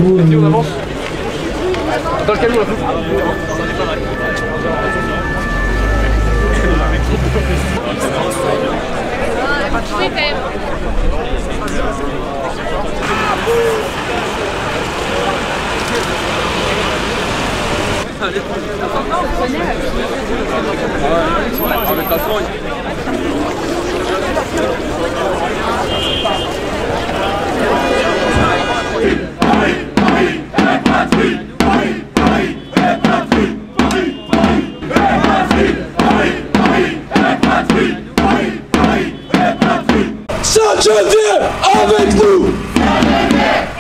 Vas-y, on avance. Dans le calme, là. Sainte-Geneviève avec nous!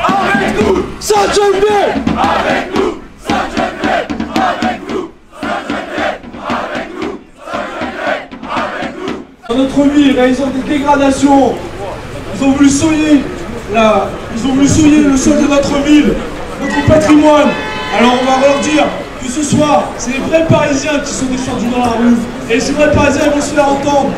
Avec nous! Sainte-Geneviève avec nous! Sainte-Geneviève avec nous! Sainte-Geneviève avec nous! Sainte-Geneviève avec nous! Dans notre ville, réalisant des dégradations, ils ont voulu souiller le sol de notre ville, notre patrimoine. Alors on va leur dire que ce soir, c'est les vrais Parisiens qui sont descendus dans la rue. Et ces vrais Parisiens vont se faire entendre.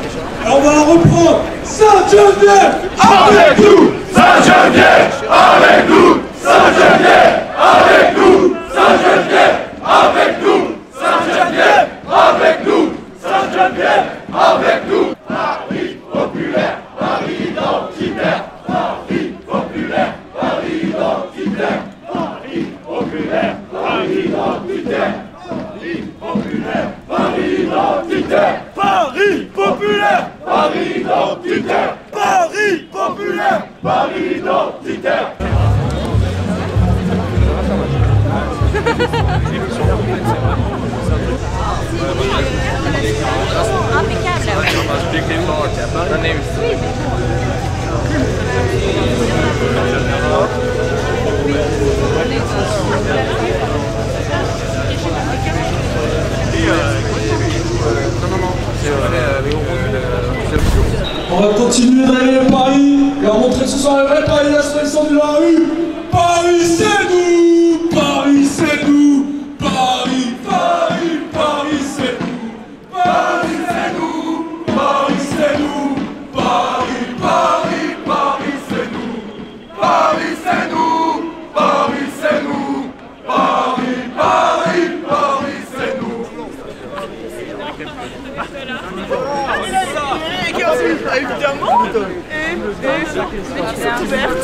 Alors on va la reprendre. Sainte-Geneviève avec nous! Sainte-Geneviève avec nous! Sainte-Geneviève avec nous! Sainte-Geneviève avec nous! Sainte-Geneviève avec nous! Sainte-Geneviève avec nous! Paris populaire, Paris identitaire! Paris populaire, Paris identitaire! Paris populaire, Paris identitaire! Paris populaire, Paris identitaire! Paris populaire, Paris identitaire! Paris populaire, Paris identitaire! On va continuer de réveiller Paris et en montrer que ce sont les vrais Parisiens sont descendus dans la rue. Paris c'est nous! Paris c'est nous! Paris, Paris, Paris c'est nous! Paris c'est nous! Paris c'est nous! Paris, Paris, Paris c'est nous! Paris c'est nous! Paris c'est nous! Paris, Paris, Paris c'est nous! Évidemment. Mais tu sais ouverte.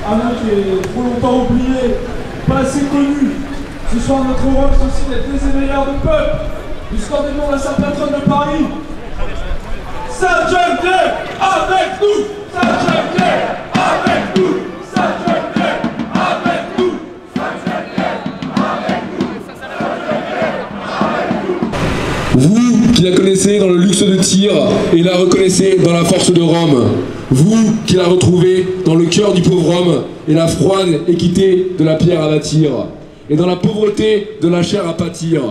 Un nom qui est trop longtemps oublié, pas assez connu. Ce soir, notre rôle, c'est aussi d'être les éveilleurs de peuple, du score des noms de la sainte patronne de Paris. Sainte-Geneviève avec nous! Sainte-Geneviève avec nous! Sainte-Geneviève avec nous! Sainte-Geneviève avec nous! Vous qui la connaissez dans le luxe de Tyr et la reconnaissez dans la force de Rome. Vous qui la retrouvez dans le cœur du pauvre homme et la froide équité de la pierre à bâtir. Et dans la pauvreté de la chair à pâtir.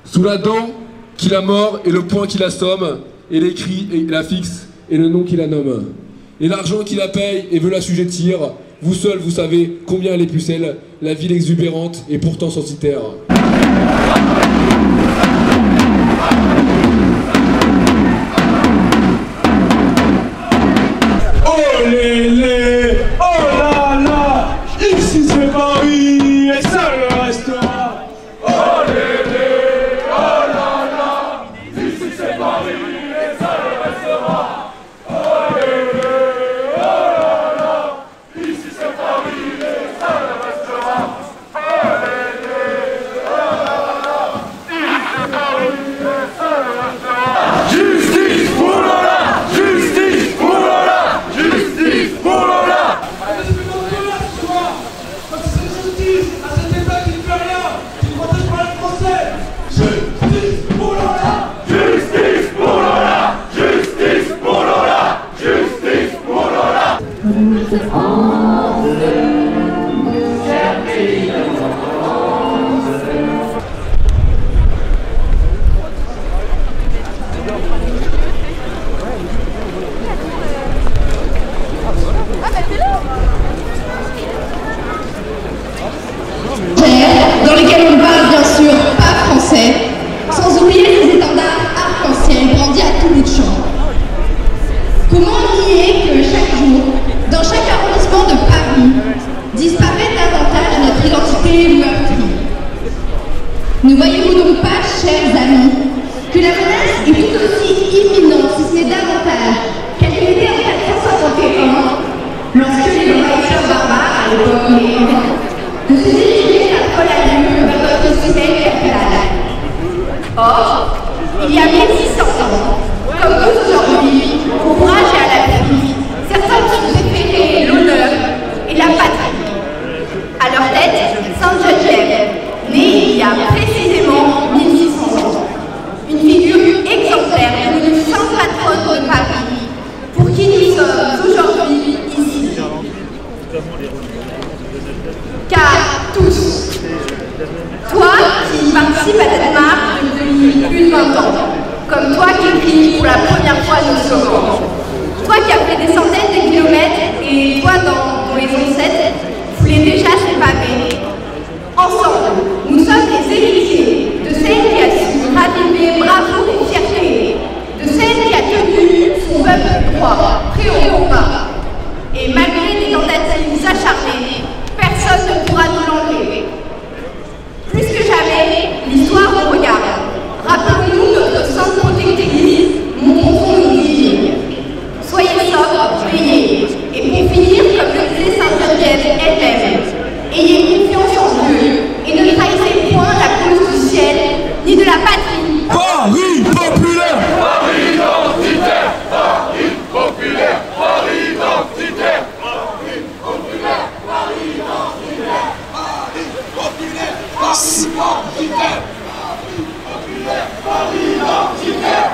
Sous la dent qui la mord et le poing qui l'assomme, et les cris et la fixe et le nom qui la nomme. Et l'argent qui la paye et veut l'assujettir. Vous seul vous savez combien elle est pucelle, la ville exubérante et pourtant censitaire. Oh lélé, oh là là, ici c'est Paris et ça le restera. Oh lélé, oh là là, ici c'est Paris et ça le restera. Oh lélé, oh là là, ici c'est Paris et ça le restera. Oh lélé, oh là là, ici c'est Paris et ça le restera. Justice pour Lola, justice pour Lola, justice pour Ne voyez-vous donc pas, chers amis, que la menace est tout aussi imminente, si ce n'est davantage, qu'elle l'était en 451, lorsque les envahisseurs barbares, à l'époque les Huns, de se diriger après la lune vers notre citadelle capitale. Or, il y a 1600 ans, comme tous aujourd'hui, au courage et à la vie, certains ont préféré l'honneur et la patrie. À leur tête, Sainte Geneviève, née il y a précisément 1600 ans. Une figure exemplaire devenue sainte patronne de Paris, pour qui nous sommes aujourd'hui ici. Car tous, toi qui participes à cette marche depuis plus de 20 ans, comme toi qui écris pour la première fois nos slogans, toi qui as fait des centaines de kilomètres et toi dont les ancêtres voulaient déjà ces pavés, ensemble, nous sommes les héritiers de celle qui a su raviver bravoure et fierté, de celle qui a tenu son peuple droit, prêt au combat. Et malgré des tentatives acharnées, personne ne pourra nous l'enlever. Plus que jamais, l'histoire nous regarde. Rappelons-nous notre sainte protectrice, montrons-nous dignes. Soyez sobres, priez. Et pour finir, comme le disait Sainte Geneviève elle-même, ayez confiance en Dieu et ne trahissez point la cause du ciel ni de la patrie. Paris populaire! Paris identitaire, Paris populaire, Paris identitaire, Paris populaire, Paris identitaire, Paris populaire, Paris identitaire, Paris identitaire,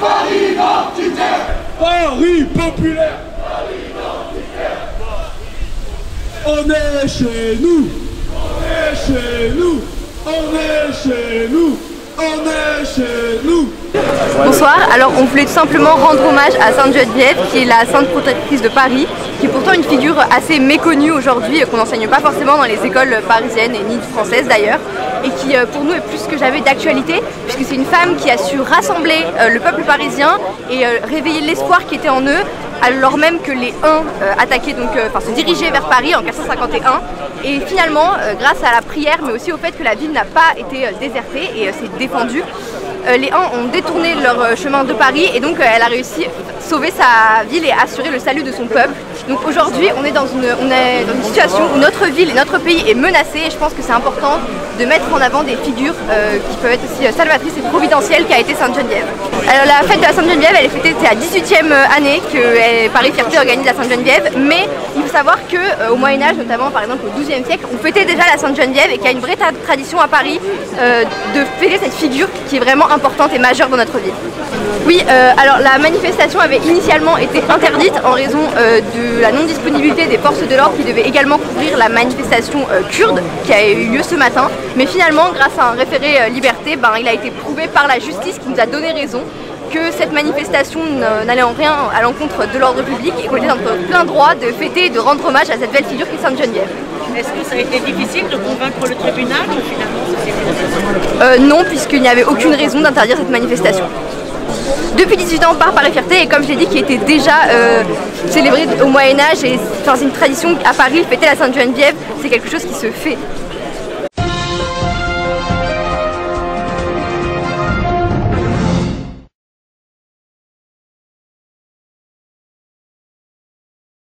Paris identitaire, Paris populaire! On est chez nous! On est chez nous! On est chez nous! On est chez nous! Bonsoir, alors on voulait tout simplement rendre hommage à Sainte Geneviève, qui est la sainte protectrice de Paris, qui est pourtant une figure assez méconnue aujourd'hui, qu'on n'enseigne pas forcément dans les écoles parisiennes et ni françaises d'ailleurs, et qui pour nous est plus que jamais d'actualité, puisque c'est une femme qui a su rassembler le peuple parisien et réveiller l'espoir qui était en eux, alors même que les Huns attaquaient donc, se dirigeaient vers Paris en 451, et finalement, grâce à la prière, mais aussi au fait que la ville n'a pas été désertée et s'est défendue, les Huns ont détourné leur chemin de Paris et donc elle a réussi à sauver sa ville et assurer le salut de son peuple. Donc aujourd'hui on est dans une situation où notre ville et notre pays est menacé et je pense que c'est important de mettre en avant des figures qui peuvent être aussi salvatrices et providentielles qu'a été Sainte Geneviève. Alors la fête de la Sainte Geneviève elle est fêtée, c'est la 18e année que Paris Fierté organise la Sainte Geneviève, mais il faut savoir qu'au Moyen-Âge, notamment par exemple au XIIe siècle, on fêtait déjà la Sainte Geneviève et qu'il y a une vraie tradition à Paris de fêter cette figure qui est vraiment importante et majeure dans notre ville. Oui, alors la manifestation avait initialement été interdite en raison de la non-disponibilité des forces de l'ordre qui devaient également couvrir la manifestation kurde qui a eu lieu ce matin. Mais finalement, grâce à un référé liberté, il a été prouvé par la justice qui nous a donné raison que cette manifestation n'allait en rien à l'encontre de l'ordre public et qu'on était dans notre plein droit de fêter et de rendre hommage à cette belle figure qui est Sainte Geneviève. Est-ce que ça a été difficile de convaincre le tribunal ou finalement ça s'est fait? Non, puisqu'il n'y avait aucune raison d'interdire cette manifestation. Depuis 18 ans par Paris Fierté, et comme je l'ai dit, qui était déjà célébré au Moyen-Âge, et c'est une tradition à Paris, fêter la Sainte Geneviève, c'est quelque chose qui se fait.